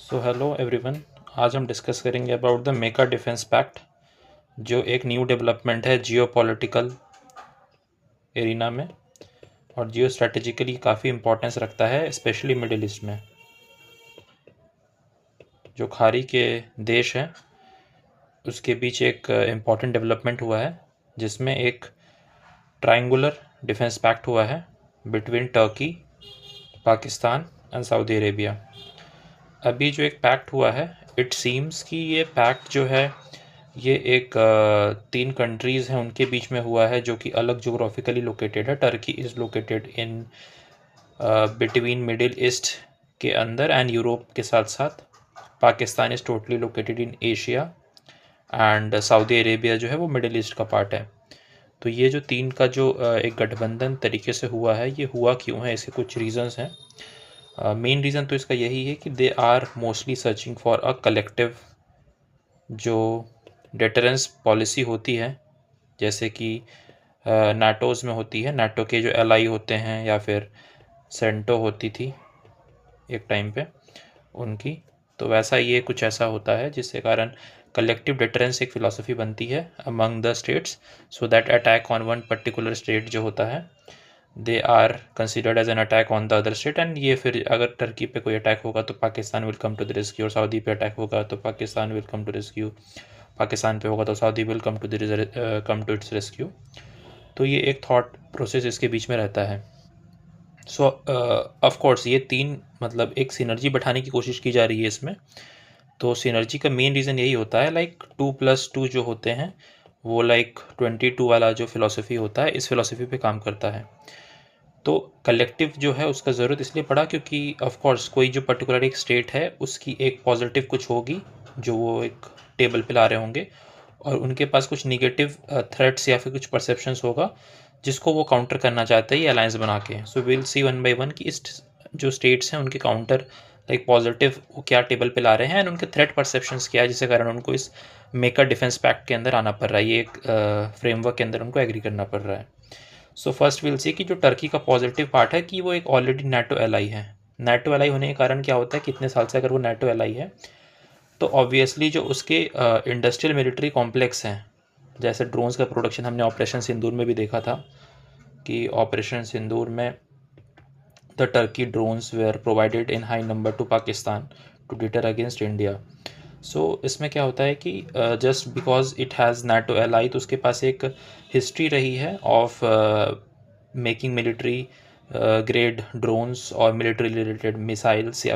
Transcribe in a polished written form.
So hello everyone. आज हम discuss करेंगे about the Mecca defence pact, जो एक न्यू डेवलपमेंट है जियो पॉलिटिकल एरिना में और जियो स्ट्रेटेजिकली काफ़ी इंपॉर्टेंस रखता है, स्पेशली मिडिल ईस्ट में। जो खाड़ी के देश हैं उसके बीच एक इम्पॉर्टेंट डेवलपमेंट हुआ है, जिसमें एक ट्रायंगुलर डिफेंस पैक्ट हुआ है between Turkey, Pakistan and Saudi Arabia. अभी जो एक पैक्ट हुआ है, इट सीम्स कि ये पैक्ट जो है ये एक 3 कंट्रीज़ हैं उनके बीच में हुआ है, जो कि अलग जोग्राफिकली लोकेटेड है। Turkey is located in between middle east के अंदर एंड यूरोप के साथ साथ। Pakistan is totally located in Asia and Saudi Arabia जो है वो मिडिल ईस्ट का पार्ट है। तो ये जो 3 का जो एक गठबंधन तरीके से हुआ है, ये हुआ क्यों है, इसके कुछ रीज़न्स हैं। मेन रीज़न तो इसका यही है कि they are mostly searching for a collective जो डेटरेंस पॉलिसी होती है, जैसे कि नाटोज़ में होती है। नाटो के जो एलआई होते हैं या फिर सेंटो होती थी एक टाइम पे उनकी, तो वैसा ये कुछ ऐसा होता है जिसके कारण कलेक्टिव डेटरेंस एक फ़िलासफ़ी बनती है among the states, so that attack on one particular state जो होता है they are considered as an attack on the other state. And ये फिर अगर टर्की पे कोई अटैक होगा तो Pakistan will come to the rescue, और सऊदी पे अटैक होगा तो Pakistan will come to rescue, Pakistan पे होगा तो Saudi will come to its rescue. तो ये एक थॉट प्रोसेस इसके बीच में रहता है। सो ऑफ कोर्स ये 3 मतलब एक सिनर्जी बैठाने की कोशिश की जा रही है इसमें। तो सिनर्जी का मेन रीज़न यही होता है, लाइक 2+2 जो होते हैं वो लाइक 22 वाला जो फ़िलासफ़ी होता है, इस फ़िलासफ़ी पे काम करता है। तो कलेक्टिव जो है उसका ज़रूरत इसलिए पड़ा क्योंकि ऑफ कोर्स कोई जो पर्टिकुलर एक स्टेट है उसकी एक पॉजिटिव कुछ होगी जो वो एक टेबल पे ला रहे होंगे, और उनके पास कुछ निगेटिव थ्रेट्स या फिर कुछ परसेप्शंस होगा जिसको वो काउंटर करना चाहते हैं ये अलायंस बना के। So will see one by one कि इस जो स्टेट्स हैं उनके काउंटर लाइक पॉजिटिव वो क्या टेबल पे ला रहे हैं एंड उनके थ्रेट परसेप्शंस क्या है, जिसके कारण उनको इस मेका डिफेंस पैक्ट के अंदर आना पड़ रहा है। ये एक फ्रेमवर्क के अंदर उनको एग्री करना पड़ रहा है। सो फर्स्ट विल सी कि जो टर्की का पॉजिटिव पार्ट है कि वो एक ऑलरेडी नाटो एलाई है। नाटो एलाई होने के कारण क्या होता है कि इतने साल से अगर वो नाटो एलाई है तो ऑब्वियसली जो उसके इंडस्ट्रियल मिलिट्री कॉम्प्लेक्स हैं, जैसे ड्रोन्स का प्रोडक्शन हमने ऑपरेशन सिंदूर में भी देखा था कि ऑपरेशन सिंदूर में the Turkey drones were provided in high number to Pakistan to deter against India. So इसमें क्या होता है कि just because it has NATO ally तो उसके पास एक हिस्ट्री रही है of making military grade drones और मिलिट्री रिलेटेड मिसाइल्स या